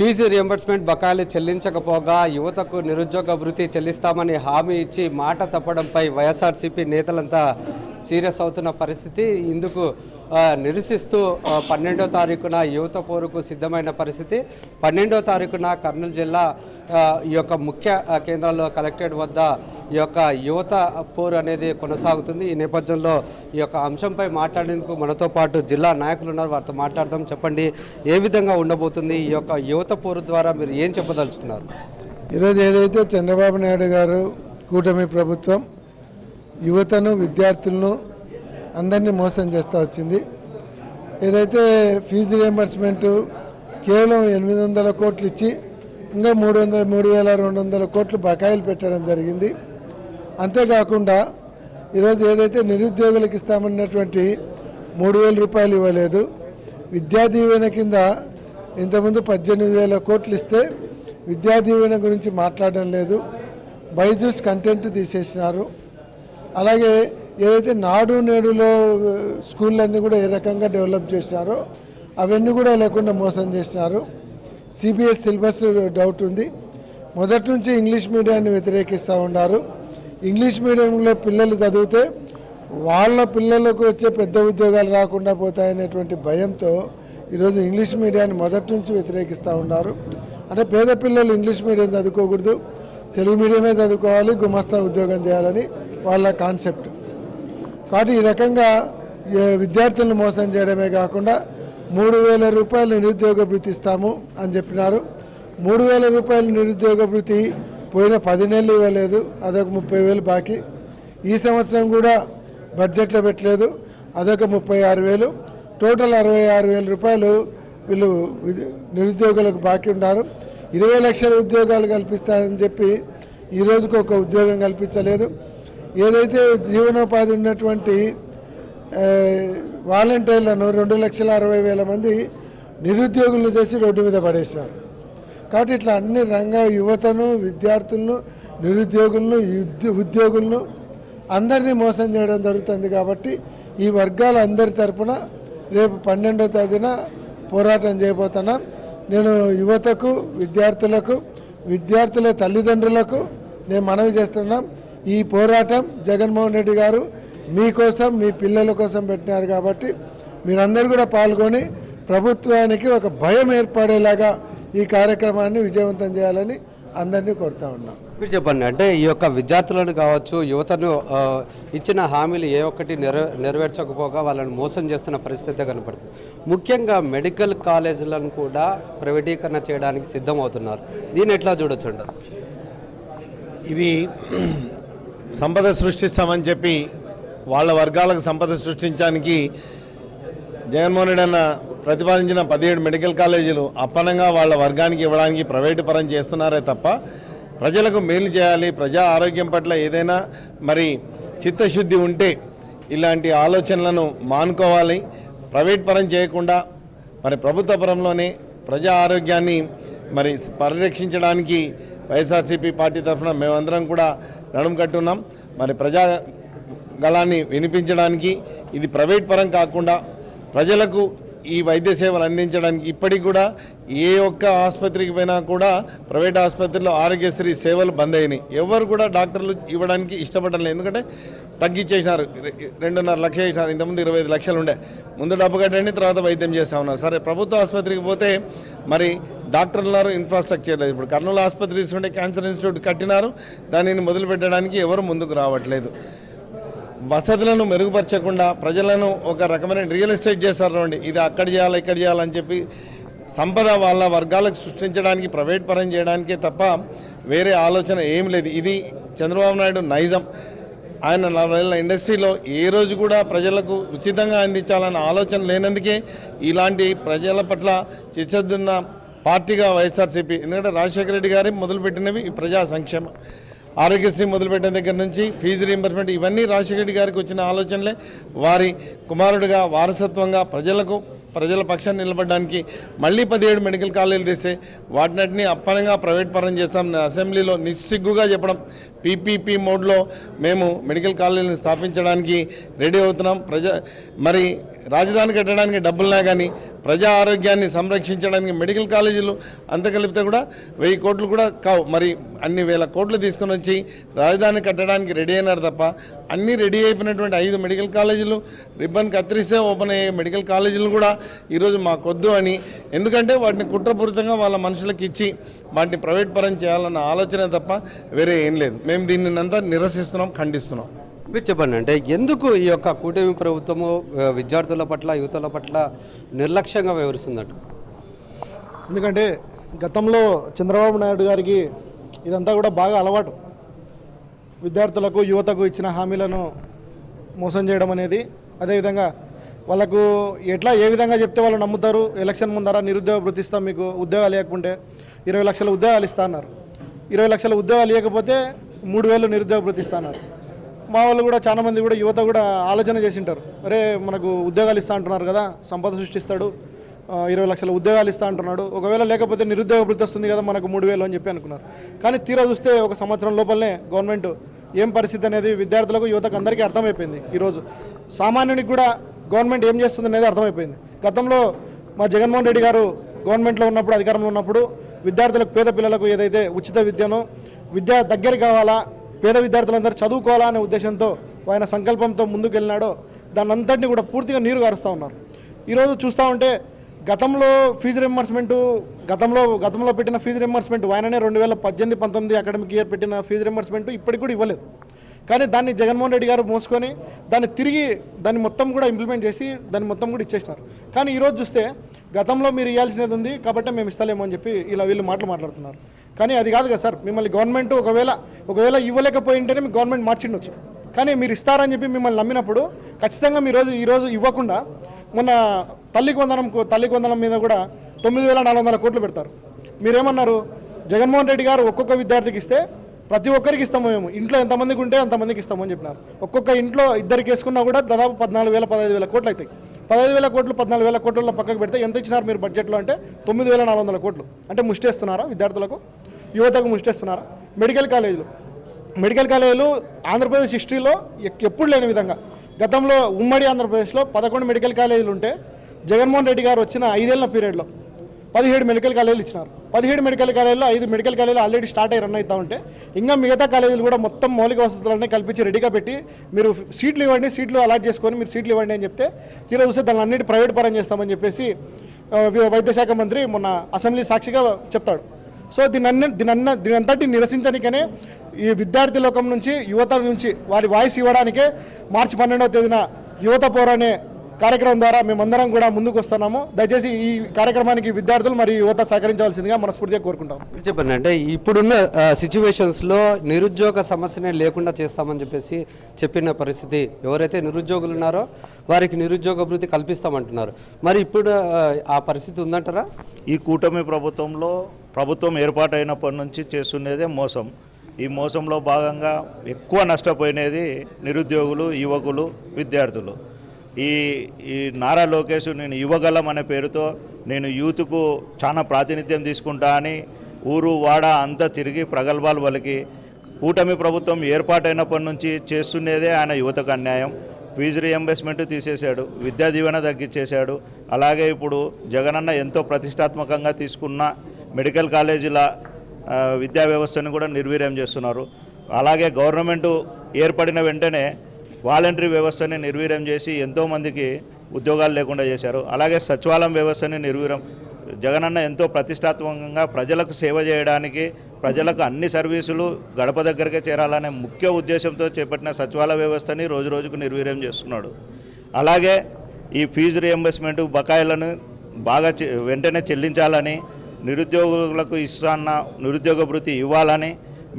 Fee reimbursement బకాయిలు చెల్లించకపోగా యువతకు నిరుద్యోగ భృతి చెల్లిస్తామని హామీ ఇచ్చి మాట తప్పడంపై వైఎస్ఆర్సీపీ నేతలంతా సీరియస్ అవుతున్న పరిస్థితి. ఇందుకు నిరసిస్తూ 12వ తారీఖున యువత పోరుకు సిద్ధమైన పరిస్థితి. 12వ తారీఖున కర్నూలు జిల్లా ఈ యొక్క ముఖ్య కేంద్రాల్లో కలెక్టరేట్ వద్ద ఈ యొక్క యువత పోరు అనేది కొనసాగుతుంది. ఈ నేపథ్యంలో ఈ యొక్క అంశంపై మాట్లాడేందుకు మనతో పాటు జిల్లా నాయకులు ఉన్నారు, వారితో మాట్లాడదాం. చెప్పండి, ఏ విధంగా ఉండబోతుంది ఈ యొక్క యువత పోరు ద్వారా మీరు ఏం చెప్పదలుచుకున్నారు? ఈరోజు ఏదైతే చంద్రబాబు నాయుడు గారు కూటమి ప్రభుత్వం యువతను విద్యార్థులను అందరినీ మోసం చేస్తూ వచ్చింది. ఏదైతే ఫీజు రియంబర్స్మెంటు కేవలం 800 కోట్లు ఇచ్చి ఇంకా 3,200 కోట్లు బకాయిలు పెట్టడం జరిగింది. అంతేకాకుండా ఈరోజు ఏదైతే నిరుద్యోగులకు ఇస్తామన్నటువంటి 3,000 రూపాయలు ఇవ్వలేదు. విద్యా దీవెన కింద ఇంతకుముందు 18,000 కోట్లు ఇస్తే విద్యా దీవెన గురించి మాట్లాడడం లేదు. బైజూస్ కంటెంట్ తీసేసినారు. అలాగే ఏదైతే నాడు నేడులో స్కూళ్ళన్నీ కూడా ఏ రకంగా డెవలప్ చేసినారో అవన్నీ కూడా లేకుండా మోసం చేసినారు. సిబిఎస్ సిలబస్ డౌట్ ఉంది. మొదటి నుంచి ఇంగ్లీష్ మీడియాన్ని వ్యతిరేకిస్తూ ఉన్నారు. ఇంగ్లీష్ మీడియంలో పిల్లలు చదివితే వాళ్ళ పిల్లలకు వచ్చే పెద్ద ఉద్యోగాలు రాకుండా పోతాయనేటువంటి భయంతో ఈరోజు ఇంగ్లీష్ మీడియాన్ని మొదటి నుంచి వ్యతిరేకిస్తూ ఉన్నారు. అంటే పేద పిల్లలు ఇంగ్లీష్ మీడియం చదువుకోకూడదు, తెలుగు మీడియమే చదువుకోవాలి, గుమస్తా ఉద్యోగం చేయాలని వాళ్ళ కాన్సెప్ట్. కాబట్టి ఈ రకంగా విద్యార్థులను మోసం చేయడమే కాకుండా 3,000 రూపాయలు నిరుద్యోగ భృతి ఇస్తాము అని చెప్పినారు. 3,000 రూపాయలు నిరుద్యోగ భృతి పోయిన 10 నెలలు ఇవ్వలేదు, అదొక 30,000 బాకీ. ఈ సంవత్సరం కూడా బడ్జెట్లో పెట్టలేదు, అదొక 36,000. టోటల్ 66,000 రూపాయలు వీళ్ళు నిరుద్యోగులకు బాకీ ఉన్నారు. 20 లక్షల ఉద్యోగాలు కల్పిస్తారని చెప్పి ఈ రోజుకు ఒక ఉద్యోగం కల్పించలేదు. ఏదైతే జీవనోపాధి ఉన్నటువంటి వాలంటీర్లను 2,60,000 మంది నిరుద్యోగులను చేసి రోడ్డు మీద పడేసినారు. కాబట్టి ఇట్లా అన్ని యువతను, విద్యార్థులను, నిరుద్యోగులను, ఉద్యోగులను అందరినీ మోసం చేయడం జరుగుతుంది. కాబట్టి ఈ వర్గాల అందరి తరపున రేపు 12వ తేదీన పోరాటం చేయబోతున్నాం. నేను యువతకు, విద్యార్థులకు, విద్యార్థుల తల్లిదండ్రులకు నేను మనవి చేస్తున్నాం. ఈ పోరాటం జగన్మోహన్ రెడ్డి గారు మీకోసం, మీ పిల్లల కోసం పెట్టినారు. కాబట్టి మీరందరూ కూడా పాల్గొని ప్రభుత్వానికి ఒక భయం ఏర్పడేలాగా ఈ కార్యక్రమాన్ని విజయవంతం చేయాలని అందరినీ కోరుతా ఉన్నాం. మీరు చెప్పండి, అంటే ఈ యొక్క విద్యార్థులను కావచ్చు, యువతను ఇచ్చిన హామీలు ఏ ఒక్కటి నెరవేర్చకపోగా వాళ్ళని మోసం చేస్తున్న పరిస్థితి కనపడుతుంది. ముఖ్యంగా మెడికల్ కాలేజీలను కూడా ప్రైవేటీకరణ చేయడానికి సిద్ధమవుతున్నారు. దీన్ని ఎట్లా చూడొచ్చు అంటారు? ఇది సంపద సృష్టిస్తామని చెప్పి వాళ్ళ వర్గాలకు సంపద సృష్టించడానికి జగన్మోహన్ రెడ్డి అన్న ప్రతిపాదించిన 17 మెడికల్ కాలేజీలు అప్పనంగా వాళ్ళ వర్గానికి ఇవ్వడానికి ప్రైవేటు పరం చేస్తున్నారే తప్ప ప్రజలకు మేలు చేయాలి, ప్రజా ఆరోగ్యం పట్ల ఏదైనా మరి చిత్తశుద్ధి ఉంటే ఇలాంటి ఆలోచనలను మానుకోవాలి. ప్రైవేట్ పరం చేయకుండా మరి ప్రభుత్వ పరంలోనే ప్రజా ఆరోగ్యాన్ని మరి పరిరక్షించడానికి వైఎస్ఆర్సీపీ పార్టీ తరఫున మేమందరం కూడా నడుము కట్టున్నాం. మరి ప్రజా గళాన్ని వినిపించడానికి ఇది ప్రైవేట్ పరం కాకుండా ప్రజలకు ఈ వైద్య సేవలు అందించడానికి ఇప్పటికి కూడా ఏ ఒక్క ఆసుపత్రికి పోయినా కూడా ప్రైవేట్ ఆసుపత్రిలో ఆరోగ్యశ్రీ సేవలు బంద్ అయినాయి. ఎవరు కూడా డాక్టర్లు ఇవ్వడానికి ఇష్టపడలేదు. ఎందుకంటే తగ్గించేసినారు, 2.5 లక్షలు ఇచ్చినారు. ఇంతకుముందు 25 లక్షలు ఉండే. ముందు డబ్బు కట్టండి, తర్వాత వైద్యం చేస్తా ఉన్నారు. సరే, ప్రభుత్వ ఆసుపత్రికి పోతే మరి డాక్టర్లు ఇన్ఫ్రాస్ట్రక్చర్ లేదు. ఇప్పుడు కర్నూలు ఆసుపత్రి తీసుకుంటే క్యాన్సర్ ఇన్స్టిట్యూట్ కట్టినారు, దానిని మొదలు పెట్టడానికి ఎవరు ముందుకు రావట్లేదు. వసతులను మెరుగుపరచకుండా ప్రజలను ఒక రకమైన రియల్ ఎస్టేట్ చేస్తారు. ఇది అక్కడ చేయాలి, ఇక్కడ చేయాలని చెప్పి సంపద వాళ్ళ వర్గాలకు సృష్టించడానికి ప్రైవేట్ పరం చేయడానికే తప్ప వేరే ఆలోచన ఏం లేదు. ఇది చంద్రబాబు నాయుడు నైజం. ఆయన 40 ఏళ్ళ ఇండస్ట్రీలో ఏ రోజు కూడా ప్రజలకు ఉచితంగా అందించాలన్న ఆలోచన లేనందుకే ఇలాంటి ప్రజల పట్ల చిత్తశుద్ధున్న పార్టీగా వైఎస్ఆర్సీపీ. ఎందుకంటే రాజశేఖర రెడ్డి గారి మొదలుపెట్టినవి ఈ ప్రజా సంక్షేమం, ఆరోగ్యశ్రీ మొదలుపెట్టిన దగ్గర నుంచి ఫీజు రీయింబర్స్మెంట్ ఇవన్నీ రాజశేఖర రెడ్డి గారికి వచ్చిన ఆలోచనలే. వారి కుమారుడిగా వారసత్వంగా ప్రజలకు ప్రజల పక్షాన్ని నిలబడడానికి మళ్ళీ 17 మెడికల్ కాలేజీలు తెస్తే వాటినటిని అప్పనంగా ప్రైవేట్ పరం చేస్తాం అసెంబ్లీలో నిస్సిగ్గుగా చెప్పడం. పీపీపీ మోడ్లో మేము మెడికల్ కాలేజీలను స్థాపించడానికి రెడీ అవుతున్నాం. మరి రాజధాని కట్టడానికి డబ్బులున్నా కానీ ప్రజా ఆరోగ్యాన్ని సంరక్షించడానికి మెడికల్ కాలేజీలు అంత కలిపితే కూడా 1000 కోట్లు కూడా కావు. మరి అన్ని వేల కోట్లు తీసుకొని వచ్చి రాజధాని కట్టడానికి రెడీ అయినారు తప్ప అన్నీ రెడీ అయిపోయినటువంటి 5 మెడికల్ కాలేజీలు రిబ్బన్ కత్తిరిస్తే ఓపెన్ అయ్యే మెడికల్ కాలేజీలు కూడా ఈరోజు మాకొద్దు అని, ఎందుకంటే వాటిని కుట్రపూరితంగా వాళ్ళ మనుషులకు ఇచ్చి వాటిని ప్రైవేట్ పరం చేయాలన్న ఆలోచన తప్ప వేరే ఏం లేదు. మేము దీన్ని అంతా నిరసిస్తున్నాం, ఖండిస్తున్నాం. మీరు చెప్పండి, అంటే ఎందుకు ఈ యొక్క కూటమి ప్రభుత్వము విద్యార్థుల పట్ల యువతల పట్ల నిర్లక్ష్యంగా వ్యవహరిస్తుందట? ఎందుకంటే గతంలో చంద్రబాబు నాయుడు గారికి ఇదంతా కూడా బాగా అలవాటు. విద్యార్థులకు యువతకు ఇచ్చిన హామీలను మోసం చేయడం అనేది, అదేవిధంగా వాళ్ళకు ఏ విధంగా చెప్తే వాళ్ళు నమ్ముతారు. ఎలక్షన్ ముందర నిరుద్యోగ భృతి ఇస్తాం, మీకు ఉద్యోగాలు లేకుంటే 20 లక్షల ఉద్యోగాలు ఇస్తా అన్నారు. 20 లక్షల ఉద్యోగాలు ఇవ్వకపోతే 3000 నిరుద్యోగ భృతి ఇస్తా అన్నారు. మా వాళ్ళు కూడా చాలామంది కూడా యువత కూడా ఆలోచన చేసి ఉంటారు, అరే మనకు ఉద్యోగాలు ఇస్తా అంటున్నారు కదా, సంపద సృష్టిస్తాడు, 20 లక్షల ఉద్యోగాలు ఇస్తా అంటున్నాడు, ఒకవేళ లేకపోతే నిరుద్యోగ భృతి వస్తుంది కదా మనకు 3000 అని చెప్పి అనుకున్నారు. కానీ తీరా చూస్తే 1 సంవత్సరం లోపలనే గవర్నమెంట్ ఏం పరిస్థితి అనేది విద్యార్థులకు యువతకు అందరికీ అర్థమైపోయింది. ఈరోజు సామాన్యునికి కూడా గవర్నమెంట్ ఏం చేస్తుంది అనేది అర్థమైపోయింది. గతంలో మా జగన్మోహన్ రెడ్డి గారు గవర్నమెంట్లో ఉన్నప్పుడు, అధికారంలో ఉన్నప్పుడు విద్యార్థులకు, పేద పిల్లలకు ఏదైతే ఉచిత విద్యను, విద్య దగ్గర కావాలా, పేద విద్యార్థులందరూ చదువుకోవాలా అనే ఉద్దేశంతో ఆయన సంకల్పంతో ముందుకు వెళ్ళినాడో దాన్ని అంతటినీ కూడా పూర్తిగా నీరు గారుస్తూ ఉన్నారు. ఈరోజు చూస్తూ ఉంటే గతంలో ఫీజు రింబర్స్మెంటు, గతంలో పెట్టిన ఫీజు రింబర్స్మెంట్ ఆయననే 2018-19 అకాడమిక్ ఇయర్ పెట్టిన ఫీజు రింబర్స్మెంట్ ఇప్పటికి కూడా ఇవ్వలేదు. కానీ దాన్ని జగన్మోహన్ రెడ్డి గారు మోసుకొని దాన్ని మొత్తం కూడా ఇంప్లిమెంట్ చేసి దాన్ని మొత్తం కూడా ఇచ్చేసినారు. కానీ ఈరోజు చూస్తే గతంలో మీరు ఇవ్వాల్సినది ఉంది కాబట్టి మేము ఇస్తలేమో అని చెప్పి వీళ్ళు మాట్లాడుతున్నారు. కానీ అది కాదు కదా సార్. మిమ్మల్ని గవర్నమెంట్ ఒకవేళ ఇవ్వలేకపోయి ఉంటేనే మీకు గవర్నమెంట్ మార్చిండొచ్చు. కానీ మీరు ఇస్తారని చెప్పి మిమ్మల్ని నమ్మినప్పుడు ఖచ్చితంగా ఈరోజు ఇవ్వకుండా మొన్న తల్లికి వందనం మీద కూడా 9400 కోట్లు పెడతారు. మీరేమన్నారు, జగన్మోహన్ రెడ్డి గారు ఒక్కొక్క విద్యార్థికి ఇస్తే ప్రతి ఒక్కరికి ఇస్తాము, మేము ఇంట్లో ఎంతమందికి ఉంటే అంతమందికి ఇస్తామని చెప్పినారు. ఒక్కొక్క ఇంట్లో ఇద్దరికి వేసుకున్నా కూడా దాదాపు 14,000-15,000 కోట్లు అవుతాయి. 15,000 కోట్లు 14,000 కోట్లలో పక్కకు పెడితే ఎంత ఇచ్చినారు మీరు బడ్జెట్లో అంటే 9,400 కోట్లు. అంటే ముష్టేస్తున్నారా విద్యార్థులకు, యువతకు ముష్టేస్తున్నారా? మెడికల్ కాలేజీలు ఆంధ్రప్రదేశ్ హిస్టరీలో ఎప్పుడు లేని విధంగా గతంలో ఉమ్మడి ఆంధ్రప్రదేశ్లో 11 మెడికల్ కాలేజీలు ఉంటే జగన్మోహన్ రెడ్డి గారు వచ్చిన 5 ఏళ్ల పీరియడ్లో 17 మెడికల్ కాలేజీలు ఇచ్చినారు. 17 మెడికల్ కాలేజీలో 5 మెడికల్ కాలేజీలు ఆల్రెడీ స్టార్ట్ అయ్యి రన్ అవుతూ ఉంటే ఇంకా మిగతా కాలేజీలు కూడా మొత్తం మౌలిక వసతులన్నీ కల్పించి రెడీగా పెట్టి మీరు సీట్లు అలాట్ చేసుకొని మీరు సీట్లు ఇవ్వండి అని చెప్తే తీరా చూస్తే దాన్ని అన్నిటి ప్రైవేట్ పరం చేస్తామని చెప్పేసి వైద్య శాఖ మంత్రి మొన్న అసెంబ్లీ సాక్షిగా చెప్తాడు. సో దీని అంతటి నిరసించడానికనే ఈ విద్యార్థి లోకం నుంచి, యువత నుంచి వారి వాయిస్ ఇవ్వడానికే మార్చి 12వ తేదీన యువత పోరాడే కార్యక్రమం ద్వారా మేమందరం కూడా ముందుకు వస్తున్నాము. దయచేసి ఈ కార్యక్రమానికి విద్యార్థులు మరియు యువత సహకరించవలసిందిగా మనస్ఫూర్తిగా కోరుకుంటాం. చెప్పండి, అంటే ఇప్పుడున్న సిచ్యువేషన్స్లో నిరుద్యోగ సమస్యనే లేకుండా చేస్తామని చెప్పిన పరిస్థితి, ఎవరైతే నిరుద్యోగులు ఉన్నారో వారికి నిరుద్యోగ భృతి కల్పిస్తామంటున్నారు. మరి ఇప్పుడు ఆ పరిస్థితి ఉందంటారా? ఈ కూటమి ప్రభుత్వం ఏర్పాటైనప్పటి నుంచి చేస్తున్నదే మోసం. ఈ మోసంలో భాగంగా ఎక్కువ నష్టపోయినది నిరుద్యోగులు, యువకులు, విద్యార్థులు. ఈ నారా లోకేష్ నేను యువగలం అనే పేరుతో నేను యూత్కు చాలా ప్రాతినిధ్యం తీసుకుంటా అని ఊరు వాడ అంతా తిరిగి ప్రగల్భాలు పలికి కూటమి ప్రభుత్వం ఏర్పాటైనప్పటి నుంచి చేస్తున్నదే ఆయన యువతకు అన్యాయం. ఫీజు రియంబర్స్మెంట్ తీసేశాడు, విద్యా దీవెన తగ్గించేశాడు. అలాగే ఇప్పుడు జగనన్న ఎంతో ప్రతిష్టాత్మకంగా తీసుకున్న మెడికల్ కాలేజీల విద్యా వ్యవస్థను కూడా నిర్వీర్యం చేస్తున్నారు. అలాగే గవర్నమెంటు ఏర్పడిన వెంటనే వాలంటరీ వ్యవస్థని నిర్వీర్యం చేసి ఎంతోమందికి ఉద్యోగాలు లేకుండా చేశారు. అలాగే సచివాలయం వ్యవస్థని జగనన్న ఎంతో ప్రతిష్టాత్మకంగా ప్రజలకు సేవ చేయడానికి, ప్రజలకు అన్ని సర్వీసులు గడప దగ్గరకే చేరాలనే ముఖ్య ఉద్దేశంతో చేపట్టిన సచివాలయ వ్యవస్థని రోజుకు నిర్వీర్యం చేస్తున్నాడు. అలాగే ఈ ఫీజు రియంబర్స్మెంట్ బకాయిలను వెంటనే చెల్లించాలని, నిరుద్యోగులకు ఇస్తున్న నిరుద్యోగ భృతి ఇవ్వాలని,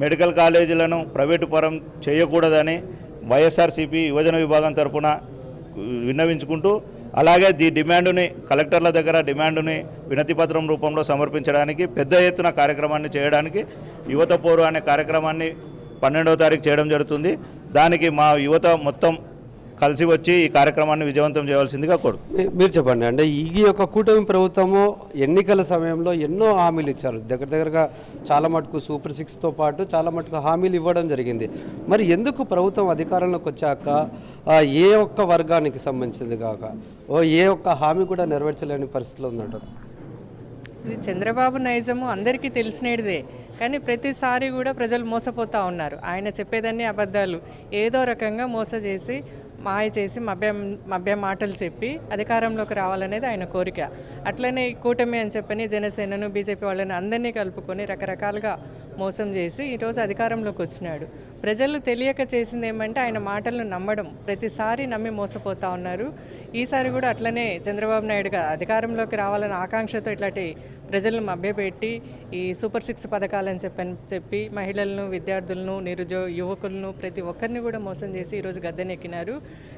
మెడికల్ కాలేజీలను ప్రైవేటు పరం చేయకూడదని వైఎస్ఆర్సీపీ యువజన విభాగం తరపున విన్నవించుకుంటూ, అలాగే డిమాండుని కలెక్టర్ల దగ్గర వినతిపత్రం రూపంలో సమర్పించడానికి పెద్ద ఎత్తున కార్యక్రమాన్ని చేయడానికి యువత పోరు అనే కార్యక్రమాన్ని 12వ తారీఖు చేయడం జరుగుతుంది. దానికి మా యువత మొత్తం కలిసి వచ్చి ఈ కార్యక్రమాన్ని విజయవంతం చేయవలసిందిగా కోరు. మీరు చెప్పండి, అంటే ఈ యొక్క కూటమి ప్రభుత్వము ఎన్నికల సమయంలో ఎన్నో హామీలు ఇచ్చారు, దగ్గరగా చాలా మటుకు సూపర్ 6తో పాటు చాలా మటుకు హామీలు ఇవ్వడం జరిగింది. మరి ఎందుకు ప్రభుత్వం అధికారంలోకి వచ్చాక ఏ ఒక్క వర్గానికి సంబంధించింది కాక ఏ ఒక్క హామీ కూడా నెరవేర్చలేని పరిస్థితిలో ఉందంటారు? ఇది చంద్రబాబు నైజము అందరికీ తెలిసినదే, కానీ ప్రతిసారి కూడా ప్రజలు మోసపోతూ ఉన్నారు. ఆయన చెప్పేదన్నీ అబద్ధాలు, ఏదో రకంగా మోస చేసి మాయ చేసి మభ్య మాటలు చెప్పి అధికారంలోకి రావాలనేది ఆయన కోరిక. అట్లనే కూటమి అని చెప్పని జనసేనను బీజేపీ వాళ్ళని అందరినీ కలుపుకొని రకరకాలుగా మోసం చేసి ఈరోజు అధికారంలోకి వచ్చినాడు. ప్రజలు తెలియక చేసింది ఏమంటే ఆయన మాటలను నమ్మడం, ప్రతిసారి నమ్మి మోసపోతూ ఉన్నారు. ఈసారి కూడా అట్లనే చంద్రబాబు నాయుడుగా అధికారంలోకి రావాలని ఆకాంక్షతో ఇట్లాంటి ప్రజలను మభ్యపెట్టి ఈ సూపర్ 6 పథకాలని చెప్పి మహిళలను, విద్యార్థులను, యువకులను ప్రతి ఒక్కరిని కూడా మోసం చేసి ఈరోజు గద్దెనెక్కినారు.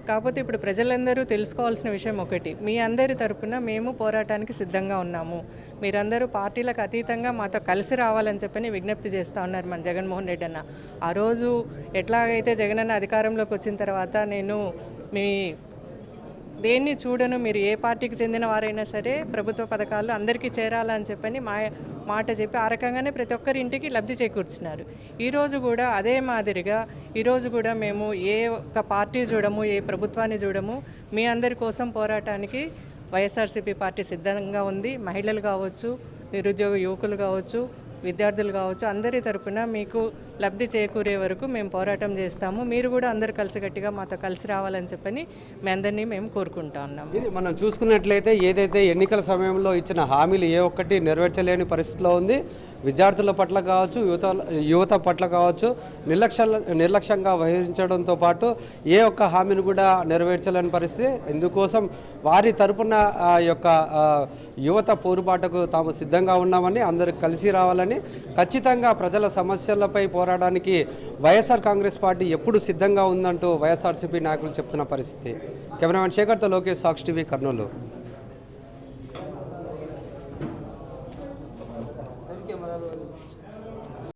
కాకపోతే ఇప్పుడు ప్రజలందరూ తెలుసుకోవాల్సిన విషయం ఒకటి, మీ అందరి తరపున మేము పోరాటానికి సిద్ధంగా ఉన్నాము, మీరందరూ పార్టీలకు అతీతంగా మాతో కలిసి రావాలని చెప్పని విజ్ఞప్తి చేస్తూ ఉన్నారు మన జగన్మోహన్ రెడ్డి అన్న. ఆ రోజు ఎట్లాగైతే జగన్ అన్న అధికారంలోకి వచ్చిన తర్వాత నేను మీ దేన్ని చూడను, మీరు ఏ పార్టీకి చెందిన వారైనా సరే ప్రభుత్వ పథకాలు అందరికీ చేరాలని చెప్పని మాట చెప్పి ఆ రకంగానే ప్రతి ఒక్కరి ఇంటికి లబ్ధి చేకూర్చున్నారు. ఈరోజు కూడా అదే మాదిరిగా ఈరోజు కూడా మేము ఏ ఒక్క పార్టీ చూడము, ఏ ప్రభుత్వాన్ని చూడము, మీ అందరి కోసం పోరాటానికి వైఎస్ఆర్సీపీ పార్టీ సిద్ధంగా ఉంది. మహిళలు కావచ్చు, నిరుద్యోగ యువకులు కావచ్చు, విద్యార్థులు కావచ్చు, అందరి తరపున మీకు లబ్ధి చేకూరే వరకు మేము పోరాటం చేస్తాము. మీరు కూడా అందరు కలిసికట్టుగా మాతో కలిసి రావాలని చెప్పని మీ అందరినీ మేము కోరుకుంటా ఉన్నాము. ఇది మనం చూసుకున్నట్లయితే ఏదైతే ఎన్నికల సమయంలో ఇచ్చిన హామీలు ఏ ఒక్కటి నెరవేర్చలేని పరిస్థితిలో ఉంది. విద్యార్థుల పట్ల కావచ్చు, యువత పట్ల కావచ్చు నిర్లక్ష్యంగా వహించడంతో పాటు ఏ ఒక్క హామీని కూడా నెరవేర్చలేని పరిస్థితి. ఇందుకోసం వారి తరపున యొక్క యువత పోరుబాటుకు తాము సిద్ధంగా ఉన్నామని, అందరూ కలిసి రావాలని, ఖచ్చితంగా ప్రజల సమస్యలపై పోరాడానికి వైఎస్ఆర్ కాంగ్రెస్ పార్టీ ఎప్పుడు సిద్ధంగా ఉందంటూ వైఎస్ఆర్సీపీ నాయకులు చెప్తున్న పరిస్థితి. కెమెరామెన్ శేఖర్తో లోకేష్, సాక్షి టీవీ, కర్నూలు.